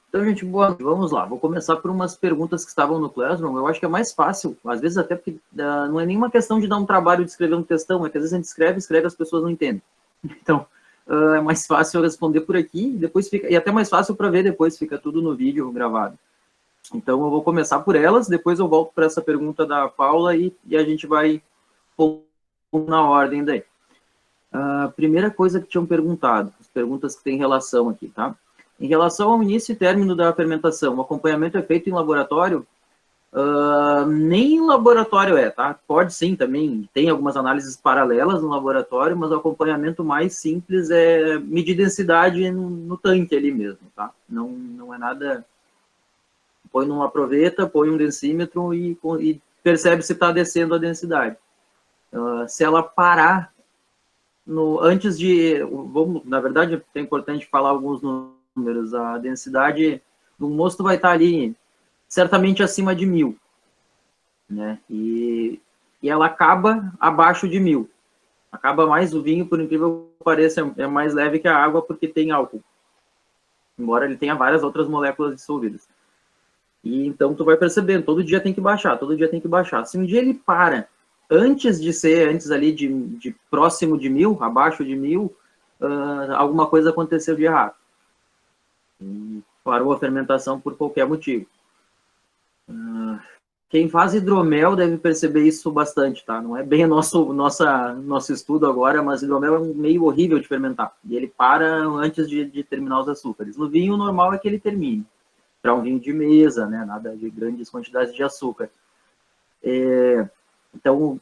Então, gente, boa, vamos lá. Vou começar por umas perguntas que estavam no Classroom. Eu acho que é mais fácil, às vezes até porque não é nenhuma questão de dar um trabalho de escrever um textão, é que às vezes a gente escreve, as pessoas não entendem. Então, é mais fácil eu responder por aqui, depois fica, e até mais fácil para ver depois, fica tudo no vídeo gravado. Então, eu vou começar por elas, depois eu volto para essa pergunta da Paula e a gente vai na ordem daí. A primeira coisa que tinham perguntado, as perguntas que têm relação aqui, tá? Em relação ao início e término da fermentação, o acompanhamento é feito em laboratório? Nem em laboratório tá? Pode sim também, tem algumas análises paralelas no laboratório, mas o acompanhamento mais simples é medir densidade no tanque ali mesmo, tá? Não é nada... Põe numa proveta, põe um densímetro e percebe se está descendo a densidade. Se ela parar antes de... na verdade, é importante falar alguns números. A densidade do mosto vai estar ali certamente acima de 1000, né? E ela acaba abaixo de 1000. Acaba mais o vinho, por incrível que pareça, é mais leve que a água porque tem álcool. Embora ele tenha várias outras moléculas dissolvidas. E então tu vai percebendo, todo dia tem que baixar, todo dia tem que baixar. Se um dia ele para antes ali de próximo de 1000, abaixo de 1000, alguma coisa aconteceu de errado. E parou a fermentação por qualquer motivo. Quem faz hidromel deve perceber isso bastante, tá? Não é bem nosso estudo agora, mas hidromel é um meio horrível de fermentar. E ele para antes de terminar os açúcares. No vinho, o normal é que ele termine. Para um vinho de mesa, né? Nada de grandes quantidades de açúcar. Então,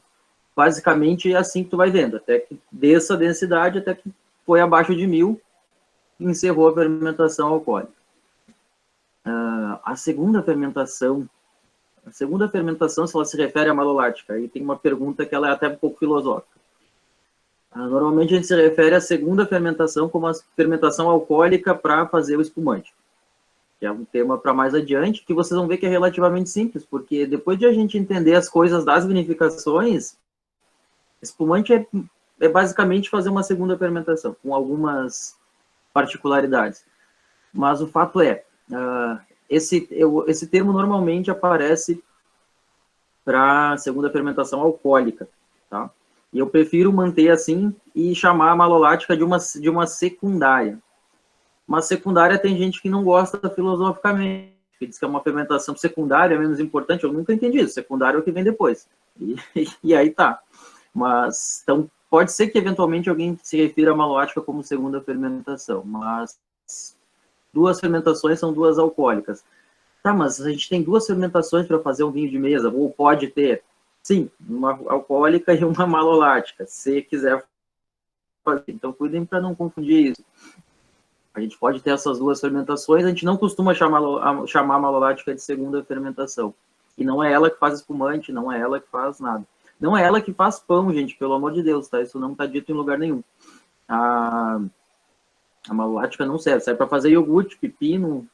basicamente é assim que tu vai vendo. Até que desça a densidade, até que foi abaixo de 1000, e encerrou a fermentação alcoólica. A segunda fermentação, se ela se refere à malolática, aí tem uma pergunta que ela é até um pouco filosófica. Normalmente a gente se refere à segunda fermentação como a fermentação alcoólica para fazer o espumante, que é um tema para mais adiante, que vocês vão ver que é relativamente simples, porque depois de a gente entender as coisas das vinificações, espumante é basicamente fazer uma segunda fermentação, com algumas particularidades. Mas o fato é, esse termo normalmente aparece para segunda fermentação alcoólica, tá? E eu prefiro manter assim e chamar a malolática de uma secundária. Uma secundária tem gente que não gosta filosoficamente, que diz que é uma fermentação secundária, menos importante. Eu nunca entendi isso. Secundário é o que vem depois. E aí tá. Mas, então, pode ser que eventualmente alguém se refira à malolática como segunda fermentação, mas duas fermentações são duas alcoólicas. Tá, mas a gente tem duas fermentações para fazer um vinho de mesa, ou pode ter? Sim, uma alcoólica e uma malolática, se quiser fazer. Então, cuidem para não confundir isso. A gente pode ter essas duas fermentações, a gente não costuma chamar a malolática de segunda fermentação. E não é ela que faz espumante, não é ela que faz nada. Não é ela que faz pão, gente, pelo amor de Deus, tá? Isso não está dito em lugar nenhum. A malolática não serve para fazer iogurte, pepino,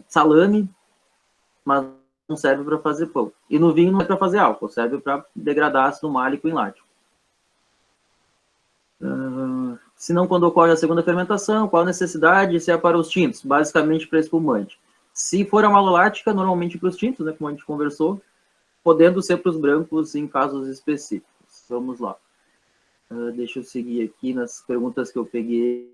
salame, mas não serve para fazer pão. E no vinho não é para fazer álcool, serve para degradar ácido málico em lático. Se não, quando ocorre a segunda fermentação, qual a necessidade? Se é para os tintos, basicamente para espumante. Se for a malolática, normalmente para os tintos, né, como a gente conversou, podendo ser para os brancos em casos específicos. Vamos lá. Deixa eu seguir aqui nas perguntas que eu peguei.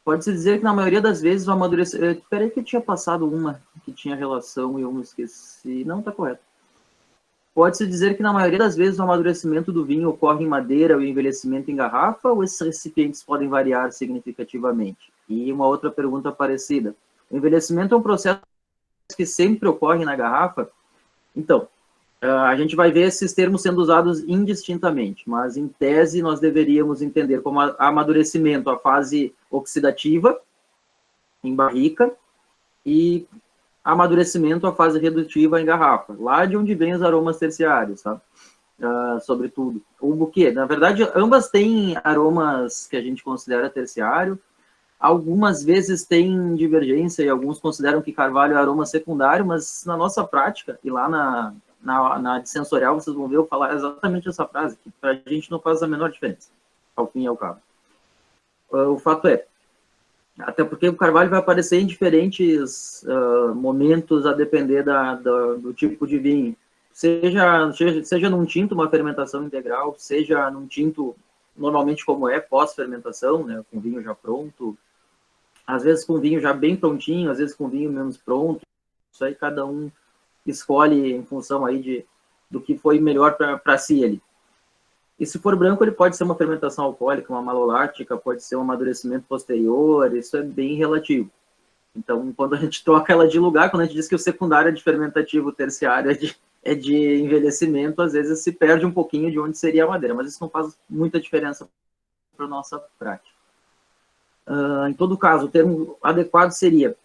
Pode-se dizer que na maioria das vezes o amadurecimento... Espera aí que eu tinha passado uma que tinha relação e eu me esqueci. Não, está correto. Pode-se dizer que na maioria das vezes o amadurecimento do vinho ocorre em madeira ou envelhecimento em garrafa, ou esses recipientes podem variar significativamente? E uma outra pergunta parecida. O envelhecimento é um processo que sempre ocorre na garrafa? Então, a gente vai ver esses termos sendo usados indistintamente, mas em tese nós deveríamos entender como amadurecimento a fase oxidativa, em barrica, e amadurecimento a fase redutiva em garrafa, lá de onde vem os aromas terciários, tá? Sobretudo. O buquê, na verdade, ambas têm aromas que a gente considera terciário, algumas vezes tem divergência e alguns consideram que carvalho é aroma secundário, mas na nossa prática, e lá na de sensorial, vocês vão ver eu falar exatamente essa frase, que para a gente não faz a menor diferença, ao fim e ao cabo. o fato é, até porque o carvalho vai aparecer em diferentes momentos a depender do tipo de vinho. Seja num tinto, uma fermentação integral, seja num tinto, normalmente como é, pós-fermentação, né, com vinho já pronto, às vezes com vinho já bem prontinho, às vezes com vinho menos pronto. Isso aí cada um escolhe em função aí do que foi melhor para si ali. E se for branco, ele pode ser uma fermentação alcoólica, uma maloláctica, pode ser um amadurecimento posterior, isso é bem relativo. Então, quando a gente troca ela de lugar, quando a gente diz que o secundário é de fermentativo, o terciário é de envelhecimento, às vezes se perde um pouquinho de onde seria a madeira, mas isso não faz muita diferença para a nossa prática. Em todo caso, o termo adequado seria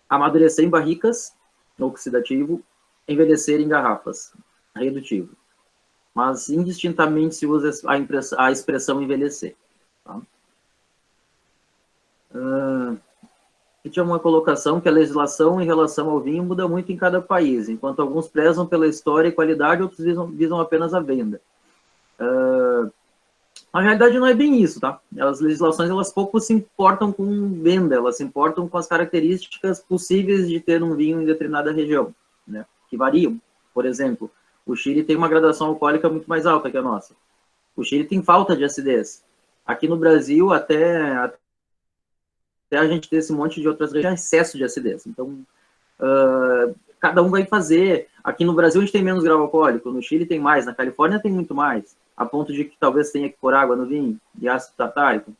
amadurecer em barricas, oxidativo, envelhecer em garrafas, redutivo. Mas indistintamente se usa a expressão envelhecer. Tá? E tinha uma colocação que a legislação em relação ao vinho muda muito em cada país, enquanto alguns prezam pela história e qualidade, outros visam apenas a venda. Na realidade não é bem isso, tá? As legislações, elas pouco se importam com venda, elas se importam com as características possíveis de ter um vinho em determinada região, né? Que variam. Por exemplo, o Chile tem uma graduação alcoólica muito mais alta que a nossa. O Chile tem falta de acidez. Aqui no Brasil, até a gente ter esse monte de outras regiões, excesso de acidez. Então, cada um vai fazer. Aqui no Brasil a gente tem menos grau alcoólico, no Chile tem mais, na Califórnia tem muito mais, a ponto de que talvez tenha que pôr água no vinho, de ácido tartárico.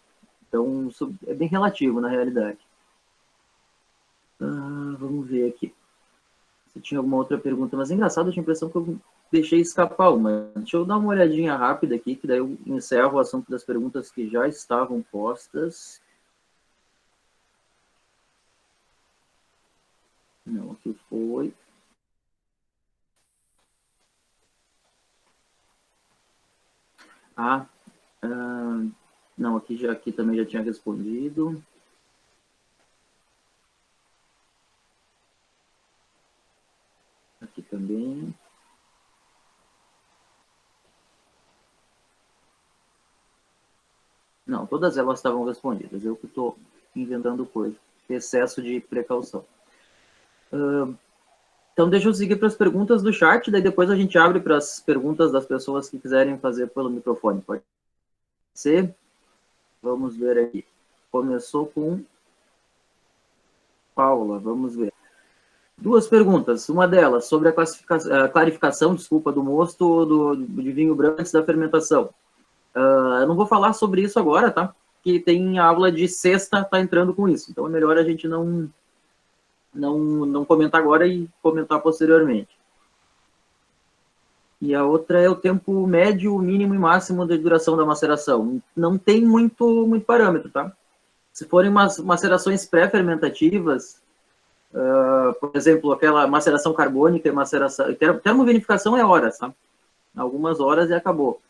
Então, isso é bem relativo, na realidade. Vamos ver aqui. Se tinha alguma outra pergunta, mas é engraçado, eu tinha a impressão que eu deixei escapar uma. Deixa eu dar uma olhadinha rápida aqui, que daí eu encerro o assunto das perguntas que já estavam postas. Não, aqui foi. Não, aqui também já tinha respondido. Aqui também. Não, todas elas estavam respondidas. Eu que estou inventando coisa. Excesso de precaução. Então, deixa eu seguir para as perguntas do chat, daí depois a gente abre para as perguntas das pessoas que quiserem fazer pelo microfone. Pode ser? Vamos ver aqui. Começou com Paula, vamos ver. Duas perguntas. Uma delas, sobre a clarificação, desculpa, do mosto de vinho branco antes da fermentação. Eu não vou falar sobre isso agora, tá? Que tem aula de sexta, tá entrando com isso. Então, é melhor a gente não comentar agora e comentar posteriormente. E a outra é o tempo médio, mínimo e máximo de duração da maceração. Não tem muito parâmetro, tá? Se forem macerações pré-fermentativas, por exemplo, aquela maceração carbônica e maceração... Termovinificação é horas, tá? Algumas horas e acabou.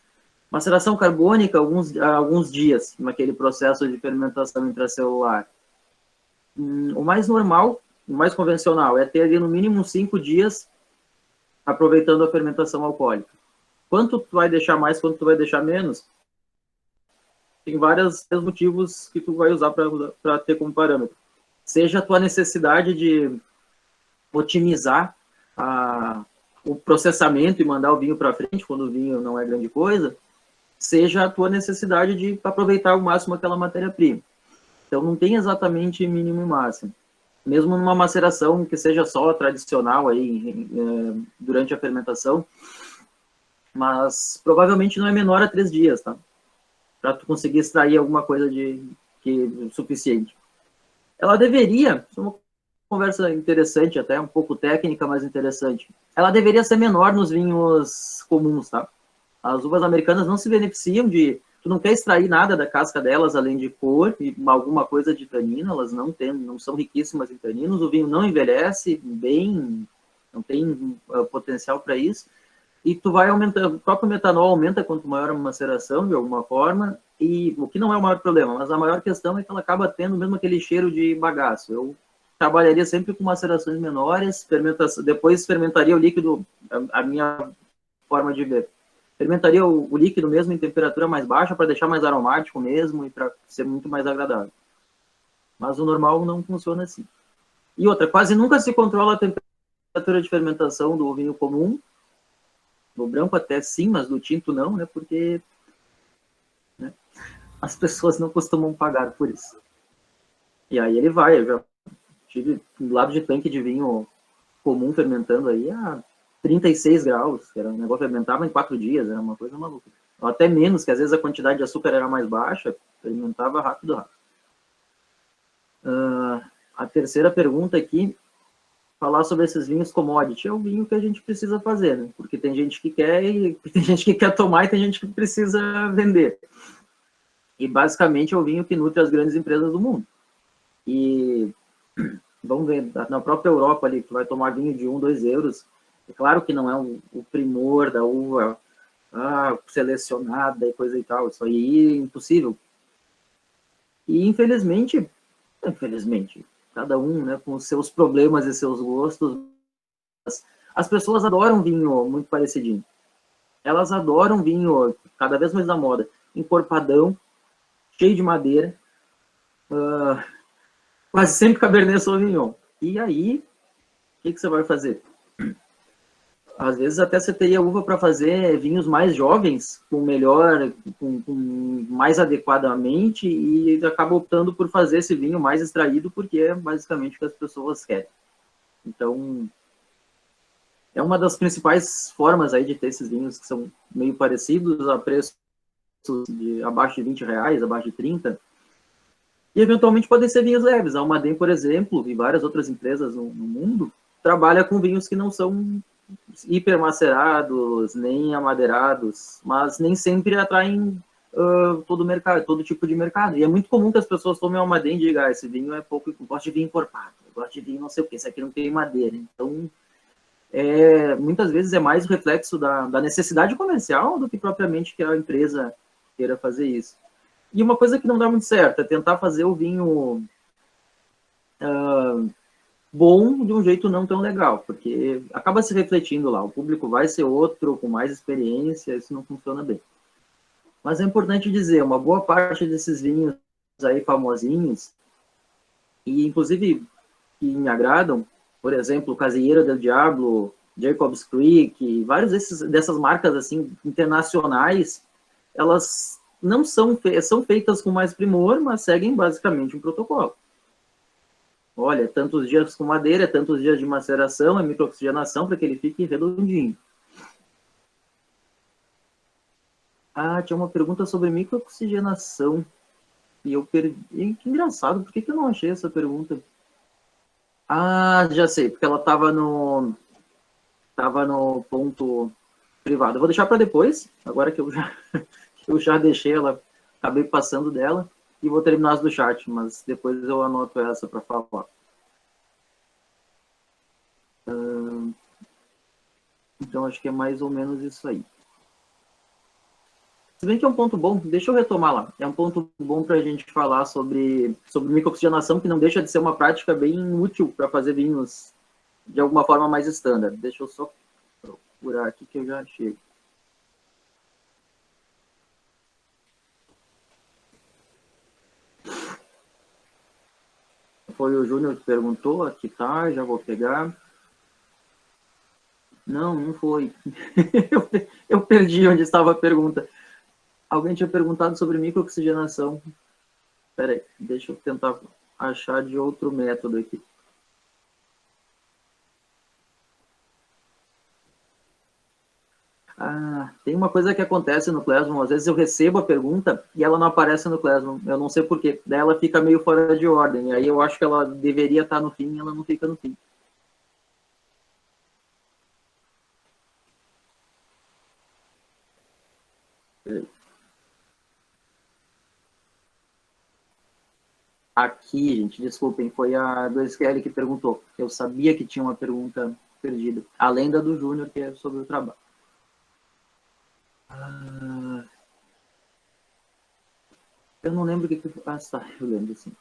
Maceração carbônica, alguns dias, naquele processo de fermentação intracelular. O mais normal, o mais convencional, é ter ali no mínimo 5 dias aproveitando a fermentação alcoólica. Quanto tu vai deixar mais, quanto tu vai deixar menos, tem vários motivos que tu vai usar para ter como parâmetro. Seja a tua necessidade de otimizar o processamento e mandar o vinho para frente, quando o vinho não é grande coisa, seja a tua necessidade de aproveitar ao máximo aquela matéria-prima. Então, não tem exatamente mínimo e máximo. Mesmo numa maceração que seja só tradicional aí, durante a fermentação, mas provavelmente não é menor a 3 dias, tá? Para tu conseguir extrair alguma coisa suficiente. Ela deveria, isso é uma conversa interessante, até um pouco técnica, mas interessante. Ela deveria ser menor nos vinhos comuns, tá? As uvas americanas não se beneficiam de... Tu não quer extrair nada da casca delas, além de cor e alguma coisa de tanino, elas não são riquíssimas em taninos, o vinho não envelhece bem, não tem potencial para isso, e tu vai aumentar, o próprio metanol aumenta quanto maior a maceração, de alguma forma, e o que não é o maior problema, mas a maior questão é que ela acaba tendo mesmo aquele cheiro de bagaço. Eu trabalharia sempre com macerações menores, depois fermentaria o líquido, a minha forma de ver. Fermentaria o líquido mesmo em temperatura mais baixa para deixar mais aromático mesmo e para ser muito mais agradável. Mas o normal não funciona assim. E outra, quase nunca se controla a temperatura de fermentação do vinho comum. Do branco até sim, mas do tinto não, né? Porque, né, as pessoas não costumam pagar por isso. E aí ele vai, eu já tive um lado de tanque de vinho comum fermentando aí a 36 graus, que era um negócio que fermentava em 4 dias, era uma coisa maluca. Ou até menos, que às vezes a quantidade de açúcar era mais baixa, fermentava rápido, rápido. A terceira pergunta aqui, falar sobre esses vinhos commodity, é o vinho que a gente precisa fazer, né? Porque tem gente que quer e tem gente que quer tomar e tem gente que precisa vender. E basicamente é o vinho que nutre as grandes empresas do mundo. E vamos ver, na própria Europa ali, tu vai tomar vinho de 1, 2 euros, é claro que não é o primor da uva selecionada e coisa e tal, isso aí é impossível. E infelizmente, cada um, né, com os seus problemas e seus gostos, as pessoas adoram vinho muito parecidinho. Elas adoram vinho cada vez mais da moda, encorpadão, cheio de madeira, quase sempre Cabernet Sauvignon. E aí, o que você vai fazer? Às vezes até você teria uva para fazer vinhos mais jovens, com melhor, com mais adequadamente, e acaba optando por fazer esse vinho mais extraído, porque é basicamente o que as pessoas querem. Então, é uma das principais formas aí de ter esses vinhos que são meio parecidos, a preços de abaixo de R$ 20, abaixo de 30, e eventualmente podem ser vinhos leves. A Almaden, por exemplo, e várias outras empresas no mundo, trabalha com vinhos que não são hipermacerados, nem amadeirados, mas nem sempre atraem todo o mercado, todo tipo de mercado. E é muito comum que as pessoas tomem Almaden e digam, esse vinho é pouco, eu gosto de vinho encorpado, eu gosto de vinho não sei o que, esse aqui não tem madeira. Então, muitas vezes é mais o reflexo da necessidade comercial do que propriamente que a empresa queira fazer isso. E uma coisa que não dá muito certo é tentar fazer o vinho bom de um jeito não tão legal, porque acaba se refletindo lá, o público vai ser outro, com mais experiência, isso não funciona bem. Mas é importante dizer, uma boa parte desses vinhos aí famosinhos, e inclusive que me agradam, por exemplo, Caseira del Diablo, Jacob's Creek, vários dessas marcas assim internacionais, elas não são feitas com mais primor, mas seguem basicamente um protocolo. Olha, tantos dias com madeira, tantos dias de maceração, é microoxigenação para que ele fique redondinho. Tinha uma pergunta sobre microoxigenação. E eu perdi. Que engraçado, por que eu não achei essa pergunta? Já sei, porque ela estava no ponto privado. Eu vou deixar para depois, agora que eu já deixei ela, acabei passando dela, e vou terminar as do chat, mas depois eu anoto essa para falar. Então, acho que é mais ou menos isso aí. Se bem que é um ponto bom, deixa eu retomar lá. É um ponto bom para a gente falar sobre microoxigenação, que não deixa de ser uma prática bem útil para fazer vinhos de alguma forma mais standard. Deixa eu só procurar aqui que eu já achei. Foi o Júnior que perguntou, aqui tá, já vou pegar. Não foi. Eu perdi onde estava a pergunta. Alguém tinha perguntado sobre microoxigenação. Espera aí, deixa eu tentar achar de outro método aqui. Tem uma coisa que acontece no Classroom, às vezes eu recebo a pergunta e ela não aparece no Classroom, eu não sei porquê, daí ela fica meio fora de ordem, e aí eu acho que ela deveria estar no fim e ela não fica no fim. Aqui, gente, desculpem, foi a do SQL que perguntou. Eu sabia que tinha uma pergunta perdida, além da do Júnior, que é sobre o trabalho. Eu não lembro o que... tá, eu lembro, sim.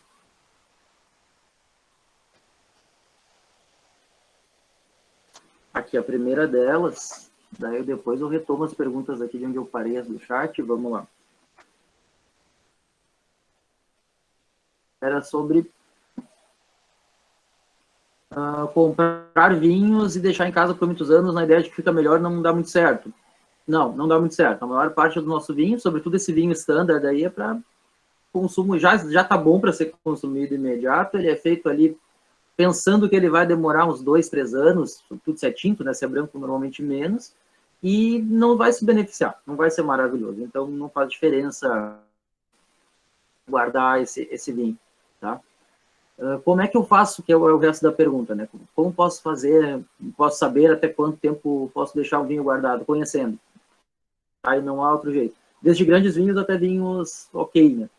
Aqui, a primeira delas, Daí depois eu retomo as perguntas aqui de onde eu parei as do chat. Vamos lá. Era sobre comprar vinhos e deixar em casa por muitos anos na ideia de que fica melhor, não dá muito certo. Não, não dá muito certo. A maior parte do nosso vinho, sobretudo esse vinho standard aí, é para consumo, já tá bom para ser consumido imediato. Ele é feito ali pensando que ele vai demorar uns 2, 3 anos, tudo certinho, né? Se é branco, normalmente menos, e não vai se beneficiar, não vai ser maravilhoso. Então, não faz diferença guardar esse vinho, tá? Como é que eu faço, que é o resto da pergunta, né? Como posso fazer, posso saber até quanto tempo posso deixar o vinho guardado? Conhecendo. Aí não há outro jeito. Desde grandes vinhos até vinhos ok, né?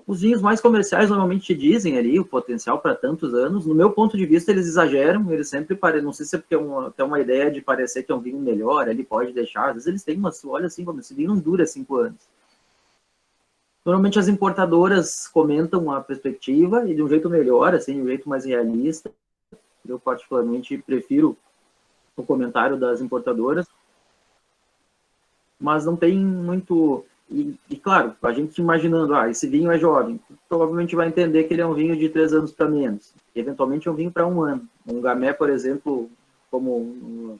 Os vinhos mais comerciais normalmente te dizem ali o potencial para tantos anos. No meu ponto de vista, eles exageram, eles sempre parecem, não sei se é porque tem uma ideia de parecer que é um vinho melhor, ele pode deixar, às vezes eles têm uma, olha assim, como esse vinho não dura 5 anos. Normalmente as importadoras comentam a perspectiva e de um jeito melhor, assim, de um jeito mais realista. Eu particularmente prefiro o comentário das importadoras, mas não tem muito... E claro, a gente imaginando, esse vinho é jovem, provavelmente vai entender que ele é um vinho de 3 anos para menos. Eventualmente é um vinho para 1 ano. Um gamay, por exemplo, como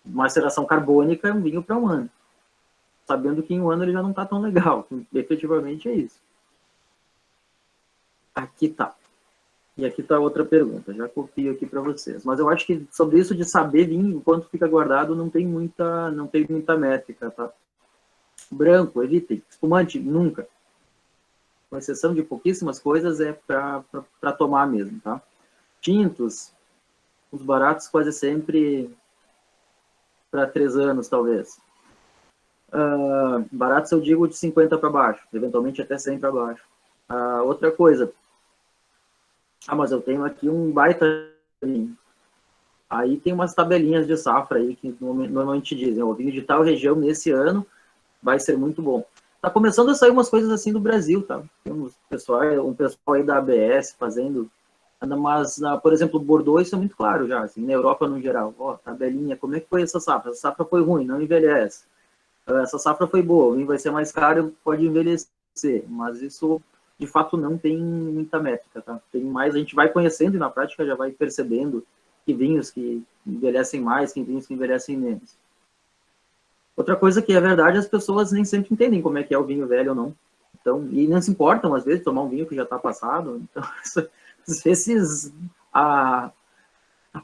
maceração carbônica, é um vinho para 1 ano. Sabendo que em 1 ano ele já não está tão legal. Efetivamente é isso. Aqui tá. E aqui está outra pergunta, já copio aqui para vocês. Mas eu acho que sobre isso de saber vinho, enquanto fica guardado, não tem muita métrica, tá? Branco, evitem. Espumante, nunca. Com exceção de pouquíssimas coisas, é para tomar mesmo, tá? Tintos, os baratos quase sempre para 3 anos, talvez. Baratos eu digo de 50 para baixo, eventualmente até 100 para baixo. Outra coisa, mas eu tenho aqui um baita vinho. Aí tem umas tabelinhas de safra aí que normalmente dizem, o vinho de tal região nesse ano vai ser muito bom. Tá começando a sair umas coisas assim do Brasil, tá? Tem um pessoal aí da ABS fazendo, mas, por exemplo, Bordeaux, isso é muito claro já, assim, na Europa no geral. Tabelinha, como é que foi essa safra? Essa safra foi ruim, não envelhece. Essa safra foi boa, o vinho vai ser mais caro, pode envelhecer, mas isso, de fato, não tem muita métrica, tá? Tem mais, a gente vai conhecendo e na prática já vai percebendo que vinhos que envelhecem mais, que vinhos que envelhecem menos. Outra coisa que é verdade, as pessoas nem sempre entendem como é que é o vinho velho ou não. Então, e não se importam, às vezes, de tomar um vinho que já está passado. Então, às vezes, a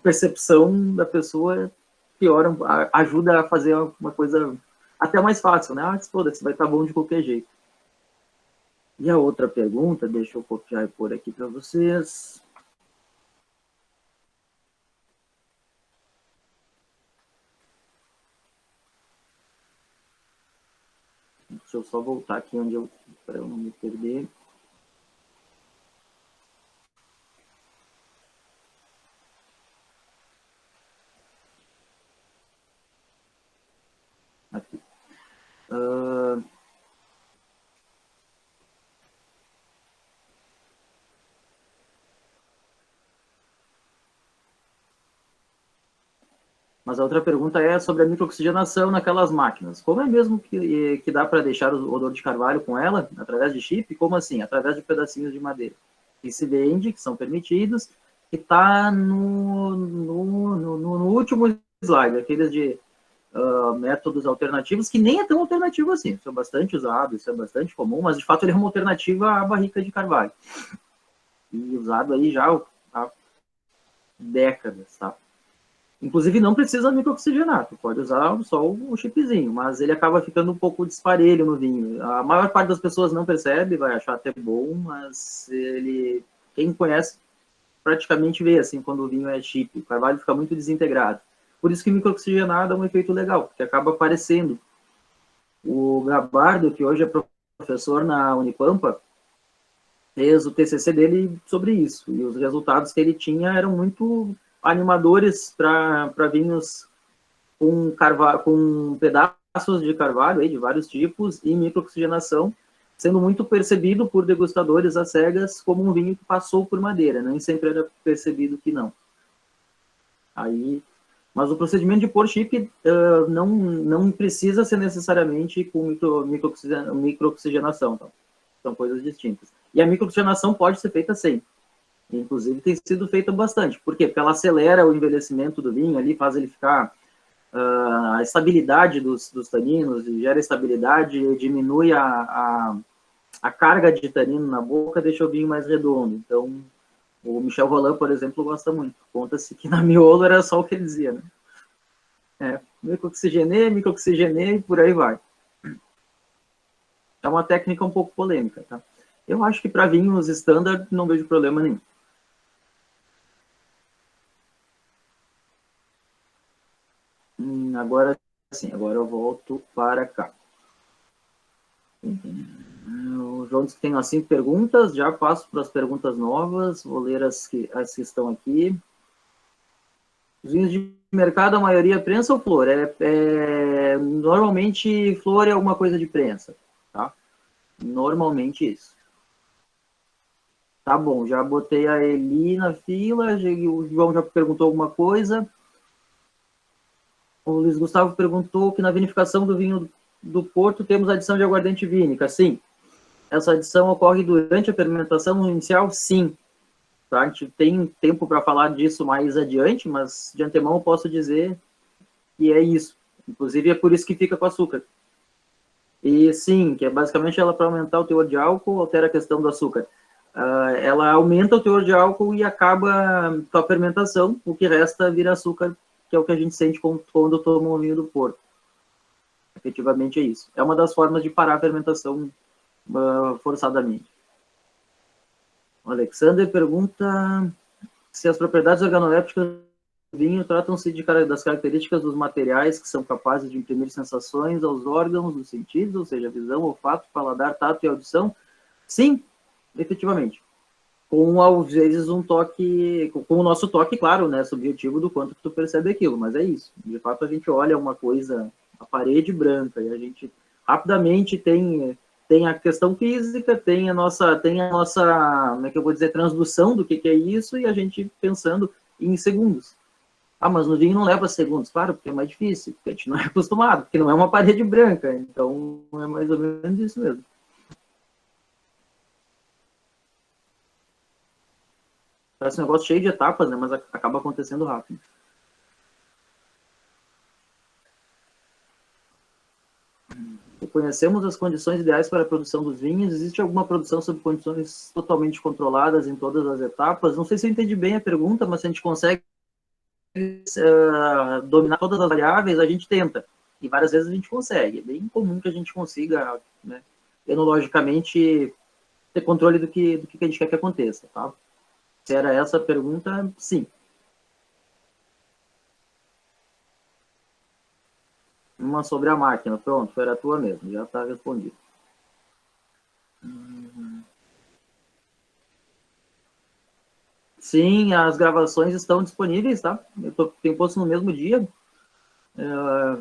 percepção da pessoa piora, ajuda a fazer uma coisa até mais fácil, né? Foda-se, vai estar bom de qualquer jeito. E a outra pergunta, deixa eu copiar e pôr aqui para vocês. Deixa eu só voltar aqui para eu não me perder. Aqui. Mas a outra pergunta é sobre a microoxigenação naquelas máquinas. Como é mesmo que dá para deixar o odor de carvalho com ela? Através de chip? Como assim? Através de pedacinhos de madeira. Que se vende, que são permitidos, que está no último slide, aqueles de métodos alternativos, que nem é tão alternativo assim. Isso é bastante usado, isso é bastante comum, mas de fato ele é uma alternativa à barrica de carvalho. E usado aí já há décadas, tá? Inclusive, não precisa microoxigenar, tu pode usar só o chipzinho, mas ele acaba ficando um pouco disparelho no vinho. A maior parte das pessoas não percebe, vai achar até bom, mas quem conhece praticamente vê, assim, quando o vinho é chip, o carvalho fica muito desintegrado. Por isso que microoxigenar dá um efeito legal, porque acaba aparecendo. O Gabardo, que hoje é professor na Unipampa, fez o TCC dele sobre isso, e os resultados que ele tinha eram muito animadores para vinhos com pedaços de carvalho aí, de vários tipos e microoxigenação, sendo muito percebido por degustadores às cegas como um vinho que passou por madeira, nem sempre era percebido que não. Aí Mas o procedimento de pôr chip não precisa ser necessariamente com microoxigenação, tá? São coisas distintas. E a microoxigenação pode ser feita sem. Inclusive tem sido feita bastante. Por quê? Porque ela acelera o envelhecimento do vinho ali, faz ele ficar a estabilidade dos taninos, gera estabilidade, diminui a carga de tanino na boca, deixa o vinho mais redondo. Então, o Michel Rolland, por exemplo, gosta muito. Conta-se que na miolo era só o que ele dizia, né? Microoxigenei, e por aí vai. É uma técnica um pouco polêmica, tá? Eu acho que para vinhos standard não vejo problema nenhum. Agora sim, agora eu volto para cá. O João disse que tem umas 5 perguntas, já passo para as perguntas novas, vou ler as que estão aqui. Os vinhos de mercado, a maioria prensa ou flor? Normalmente, flor é alguma coisa de prensa, tá? Normalmente isso. Tá bom, já botei a Eli na fila, o João já perguntou alguma coisa. O Luiz Gustavo perguntou que na vinificação do vinho do Porto temos adição de aguardente vínica. Sim. Essa adição ocorre durante a fermentação inicial? Sim. Tá? A gente tem tempo para falar disso mais adiante, mas de antemão eu posso dizer que é isso. Inclusive é por isso que fica com açúcar. E sim, que é basicamente ela para aumentar o teor de álcool, altera a questão do açúcar. Ela aumenta o teor de álcool e acaba com a fermentação, o que resta vira açúcar, que é o que a gente sente quando toma o vinho do Porto. Efetivamente é isso. É uma das formas de parar a fermentação forçadamente. O Alexander pergunta se as propriedades organolépticas do vinho tratam-se das características dos materiais que são capazes de imprimir sensações aos órgãos dos sentidos, ou seja, visão, olfato, paladar, tato e audição. Sim, efetivamente. Com, às vezes, um toque, com o nosso toque, claro, né, subjetivo do quanto que tu percebe aquilo, mas é isso. De fato, a gente olha uma coisa, a parede branca, e a gente rapidamente tem a questão física, tem a nossa, como é que eu vou dizer, transdução do que é isso, e a gente pensando em segundos. Ah, mas no vinho não leva segundos, claro, porque é mais difícil, porque a gente não é acostumado, porque não é uma parede branca, então é mais ou menos isso mesmo. Parece um negócio cheio de etapas, né, mas acaba acontecendo rápido. Conhecemos as condições ideais para a produção dos vinhos. Existe alguma produção sob condições totalmente controladas em todas as etapas? Não sei se eu entendi bem a pergunta, mas se a gente consegue dominar todas as variáveis, a gente tenta. E várias vezes a gente consegue. É bem comum que a gente consiga, né, enologicamente, ter controle do que a gente quer que aconteça. Tá? Se era essa a pergunta, sim. Uma sobre a máquina. Pronto, era a tua mesmo. Já está respondido. Sim, as gravações estão disponíveis, tá? Tenho posto no mesmo dia.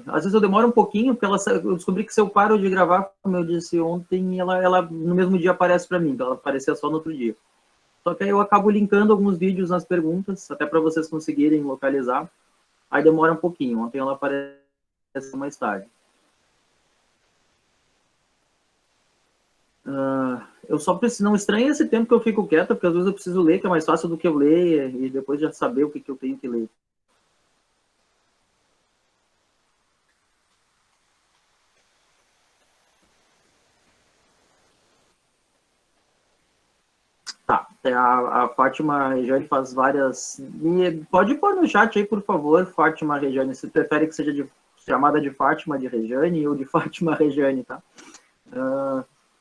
Às vezes eu demoro um pouquinho, porque eu descobri que se eu paro de gravar, como eu disse ontem, ela no mesmo dia aparece para mim, ela aparecia só no outro dia. Só que aí eu acabo linkando alguns vídeos nas perguntas, até para vocês conseguirem localizar. Aí demora um pouquinho, ontem ela aparece mais tarde. Eu só preciso, não estranhe esse tempo que eu fico quieto, porque às vezes eu preciso ler, que é mais fácil do que eu ler, e depois já saber o que eu tenho que ler. Tá, a Fátima Regiane faz várias... Pode pôr no chat aí, por favor, Fátima Regiane. Se prefere que seja chamada de Fátima de Regiane ou de Fátima Regiane, tá?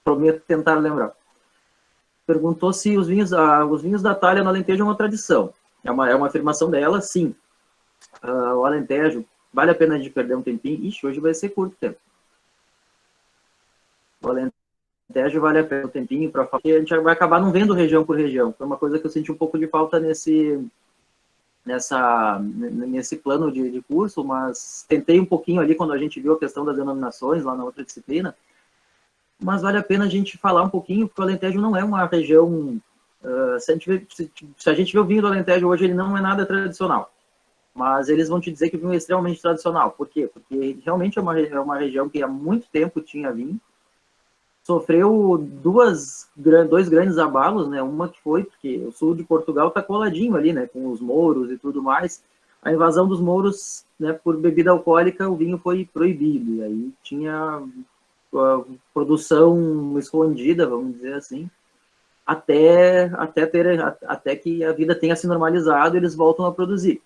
Prometo tentar lembrar. Perguntou se os vinhos da Talha no Alentejo é uma tradição. É uma afirmação dela, sim. O Alentejo, vale a pena de perder um tempinho? Ixi, hoje vai ser curto tempo. O Alentejo vale a pena um tempinho para falar, porque a gente vai acabar não vendo região por região. Foi uma coisa que eu senti um pouco de falta nesse plano de curso, mas tentei um pouquinho ali quando a gente viu a questão das denominações lá na outra disciplina. Mas vale a pena a gente falar um pouquinho, porque o Alentejo não é uma região... se a gente vê o vinho do Alentejo hoje, ele não é nada tradicional. mas eles vão te dizer que o vinho é extremamente tradicional. Por quê? Porque realmente é uma região que há muito tempo tinha vinho, sofreu dois grandes abalos, né? Uma que foi porque o sul de Portugal está coladinho ali, né? Com os mouros e tudo mais. A invasão dos mouros, né? Por bebida alcoólica, o vinho foi proibido. E aí tinha a produção escondida, vamos dizer assim, até que a vida tenha se normalizado, eles voltam a produzir.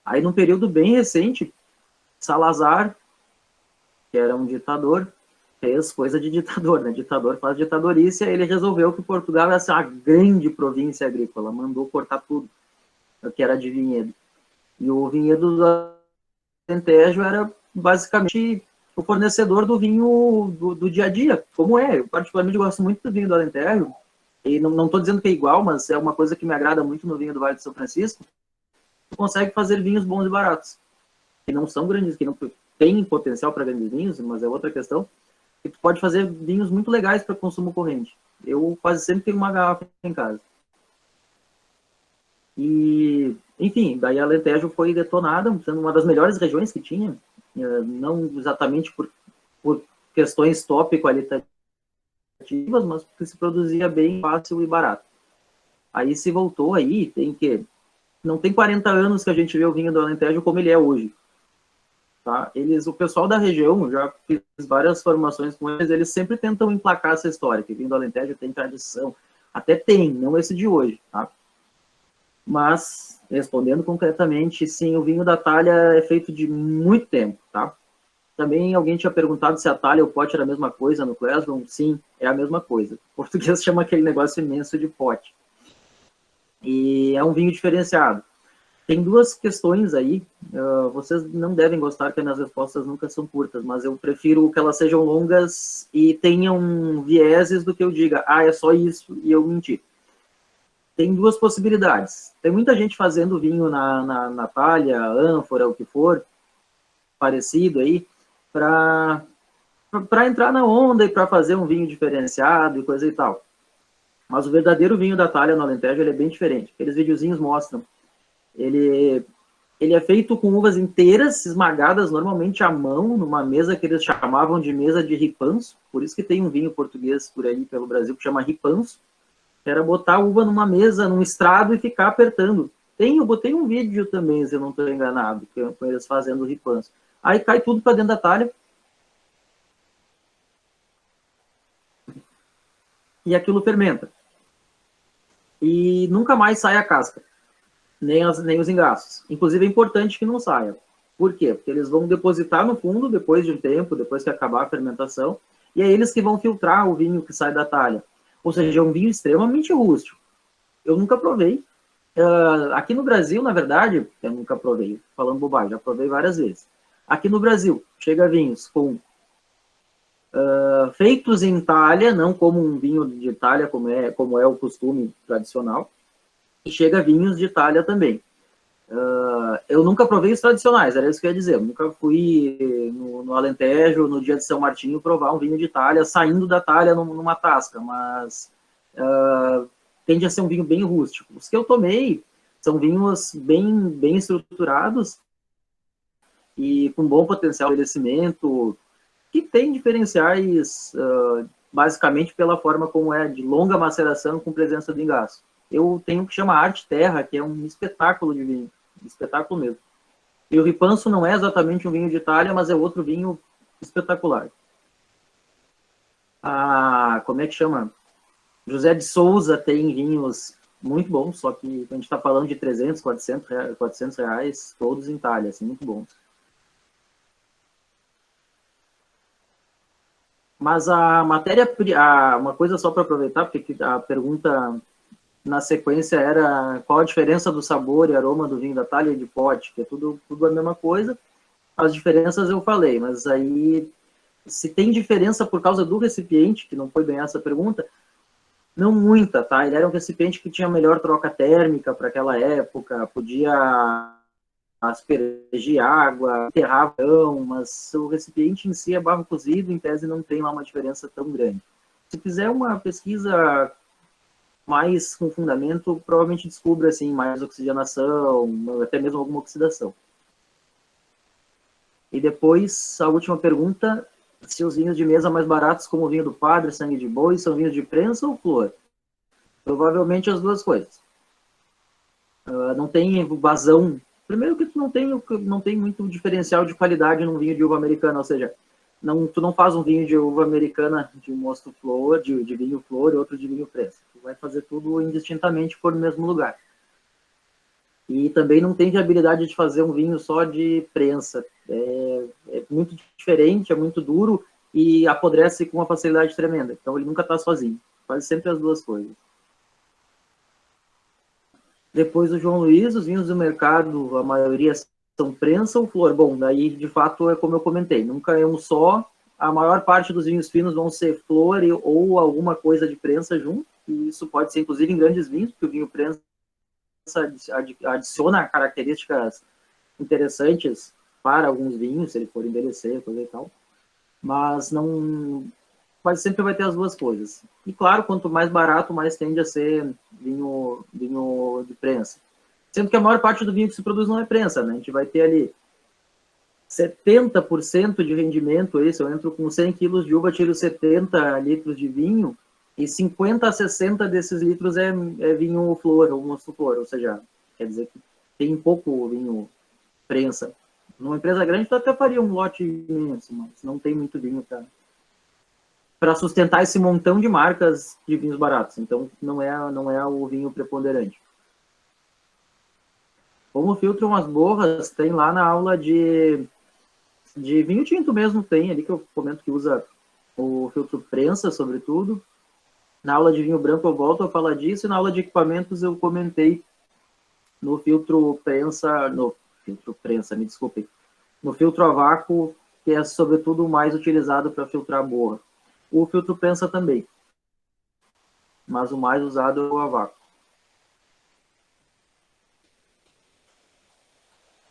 Aí, num período bem recente, Salazar, que era um ditador, fez coisa de ditador, né? Ditador faz ditadorice, aí ele resolveu que Portugal ia ser uma grande província agrícola, mandou cortar tudo, que era de vinhedo. E o vinhedo do Alentejo era basicamente o fornecedor do vinho do dia a dia, como é. Eu particularmente gosto muito do vinho do Alentejo, e não estou dizendo que é igual, mas é uma coisa que me agrada muito no vinho do Vale de São Francisco. Tu consegue fazer vinhos bons e baratos, que não são grandes, que não têm potencial para grandes vinhos, mas é outra questão. E tu pode fazer vinhos muito legais para consumo corrente. Eu quase sempre tenho uma garrafa em casa. E, enfim, daí a Alentejo foi detonada, sendo uma das melhores regiões que tinha, não exatamente por questões tópico-qualitativas, mas porque se produzia bem fácil e barato. Aí se voltou aí, não tem 40 anos que a gente vê o vinho do Alentejo como ele é hoje. Tá? O pessoal da região, já fiz várias formações com eles sempre tentam emplacar essa história, que o vinho do Alentejo tem tradição. Até tem, não esse de hoje, tá? Mas, respondendo concretamente, sim, o vinho da talha é feito de muito tempo, tá? Também alguém tinha perguntado se a talha e o pote era a mesma coisa no Classroom. Sim, é a mesma coisa. O português chama aquele negócio imenso de pote. E é um vinho diferenciado. Tem duas questões aí, vocês não devem gostar que as respostas nunca são curtas, mas eu prefiro que elas sejam longas e tenham vieses do que eu diga, é só isso e eu menti. Tem duas possibilidades. Tem muita gente fazendo vinho na talha, ânfora, o que for, parecido aí, para entrar na onda e para fazer um vinho diferenciado e coisa e tal. Mas o verdadeiro vinho da talha no Alentejo ele é bem diferente. Aqueles videozinhos mostram. Ele é feito com uvas inteiras, esmagadas normalmente à mão, numa mesa que eles chamavam de mesa de ripanço. Por isso que tem um vinho português por aí pelo Brasil que chama ripanço. Era botar a uva numa mesa, num estrado e ficar apertando. Eu botei um vídeo também, se eu não estou enganado, com eles fazendo o ripanço. Aí cai tudo para dentro da talha. E aquilo fermenta. E nunca mais sai a casca, nem os engaços. Inclusive é importante que não saia. Por quê? Porque eles vão depositar no fundo depois de um tempo, depois que acabar a fermentação, e é eles que vão filtrar o vinho que sai da talha. Ou seja, é um vinho extremamente rústico. Eu nunca provei. Aqui no Brasil, na verdade, eu nunca provei, falando bobagem, já provei várias vezes. Aqui no Brasil, chega vinhos feitos em talha, não como um vinho de talha, como é o costume tradicional, e chega vinhos de talha também. Eu nunca provei os tradicionais, era isso que eu ia dizer. Eu nunca fui no Alentejo, no dia de São Martinho, provar um vinho de talha, saindo da talha numa tasca, mas tende a ser um vinho bem rústico. Os que eu tomei são vinhos bem estruturados e com bom potencial de envelhecimento, que tem diferenciais basicamente pela forma como é de longa maceração com presença de engaço. Eu tenho o que chama Arte Terra, que é um espetáculo de vinho, um espetáculo mesmo. E o Ripanço não é exatamente um vinho de Itália, mas é outro vinho espetacular. Como é que chama? José de Souza tem vinhos muito bons, só que a gente está falando de 300, 400 reais, todos em talha, assim, muito bons. Mas a matéria, uma coisa só para aproveitar, porque a pergunta na sequência era qual a diferença do sabor e aroma do vinho da talha e de pote, que é tudo a mesma coisa. As diferenças eu falei, mas aí se tem diferença por causa do recipiente, que não foi bem essa pergunta, não muita, tá? Ele era um recipiente que tinha melhor troca térmica para aquela época, podia aspergir água, enterrar vão, mas o recipiente em si é barro cozido, em tese não tem lá uma diferença tão grande. Se fizer uma pesquisa mais com fundamento, provavelmente descubra assim, mais oxigenação, até mesmo alguma oxidação. E depois, a última pergunta, se os vinhos de mesa mais baratos, como o vinho do Padre, Sangue de Boi, são vinhos de prensa ou flor? Provavelmente as duas coisas. Não tem vazão. Primeiro que tu não tem muito diferencial de qualidade num vinho de uva americana, ou seja, tu não faz um vinho de uva americana de mosto flor, de vinho flor e outro de vinho prensa. Tu vai fazer tudo indistintamente por no mesmo lugar. E também não tem viabilidade de fazer um vinho só de prensa. É muito diferente, é muito duro e apodrece com uma facilidade tremenda. Então ele nunca está sozinho. Faz sempre as duas coisas. Depois o João Luiz, os vinhos do mercado, a maioria são prensa ou flor? Bom, daí de fato é como eu comentei, nunca é um só. A maior parte dos vinhos finos vão ser flor ou alguma coisa de prensa junto. E isso pode ser inclusive em grandes vinhos, porque o vinho prensa adiciona características interessantes para alguns vinhos, se ele for envelhecer, coisa e tal. Mas não, quase sempre vai ter as duas coisas. E claro, quanto mais barato, mais tende a ser vinho de prensa. Sendo que a maior parte do vinho que se produz não é prensa, né? A gente vai ter ali 70% de rendimento, isso, eu entro com 100 quilos de uva, tiro 70 litros de vinho, e 50 a 60 desses litros é vinho flor, ou mosto flor, ou seja, quer dizer que tem pouco vinho prensa. Numa empresa grande, tu até faria um lote imenso, mas não tem muito vinho para sustentar esse montão de marcas de vinhos baratos. Então, não é o vinho preponderante. Como filtram as borras, tem lá na aula de vinho tinto mesmo, tem ali que eu comento que usa o filtro prensa, sobretudo. Na aula de vinho branco eu volto a falar disso, e na aula de equipamentos eu comentei no filtro prensa, me desculpem, no filtro a vácuo, que é sobretudo o mais utilizado para filtrar a borra. O filtro prensa também, mas o mais usado é o a vácuo.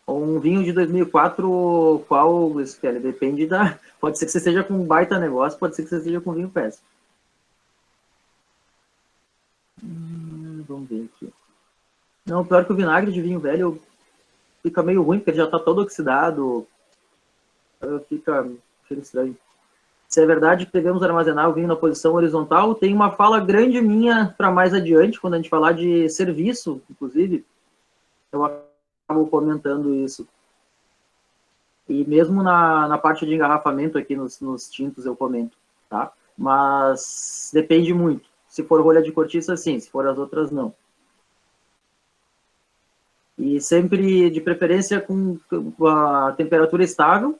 Um vinho de 2004, qual, Kelly? Depende da... Pode ser que você esteja com um baita negócio, pode ser que você esteja com vinho péssimo. Vamos ver aqui. Não, pior que o vinagre de vinho velho fica meio ruim, porque ele já está todo oxidado. Fica estranho. Se é verdade que devemos armazenar o vinho na posição horizontal, tem uma fala grande minha para mais adiante, quando a gente falar de serviço, inclusive, eu acabo comentando isso. E mesmo na parte de engarrafamento aqui nos tintos eu comento, tá? Mas depende muito. Se for rolha de cortiça, sim. Se for as outras, não. E sempre, de preferência, com a temperatura estável.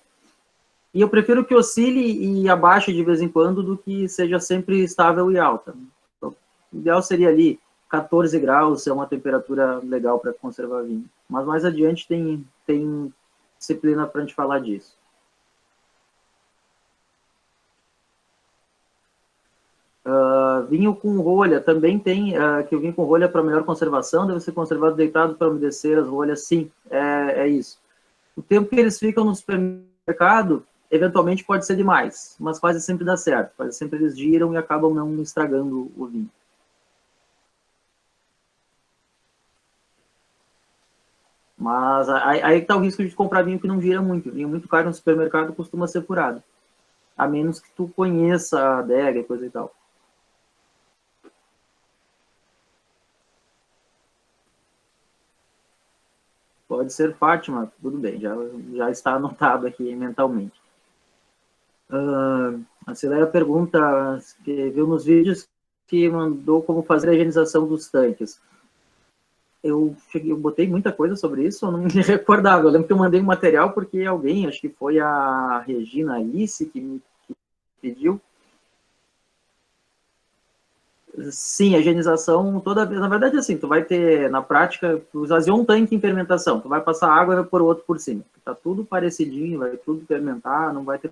E eu prefiro que oscile e abaixe de vez em quando do que seja sempre estável e alta. Então, o ideal seria ali 14 graus, é uma temperatura legal para conservar vinho. Mas mais adiante tem disciplina para a gente falar disso. Vinho com rolha, também tem, que o vinho com rolha para melhor conservação deve ser conservado deitado para umedecer as rolhas, sim, é isso. O tempo que eles ficam no supermercado, eventualmente pode ser demais, mas quase sempre dá certo, quase sempre eles giram e acabam não estragando o vinho. Mas aí está o risco de comprar vinho que não gira muito. Vinho muito caro no supermercado costuma ser furado, a menos que tu conheça a adega e coisa e tal. Pode ser Fátima, tudo bem, já está anotado aqui mentalmente. A Celera pergunta, que viu nos vídeos que mandou como fazer a higienização dos tanques. Eu botei muita coisa sobre isso, eu não me recordava. Eu lembro que eu mandei um material porque alguém, acho que foi a Regina Alice que me pediu. Sim, a higienização toda vez. Na verdade, assim, tu vai ter, na prática, tu esvaziou um tanque em fermentação, tu vai passar água e vai pôr o outro por cima. Tá tudo parecidinho, vai tudo fermentar, não vai ter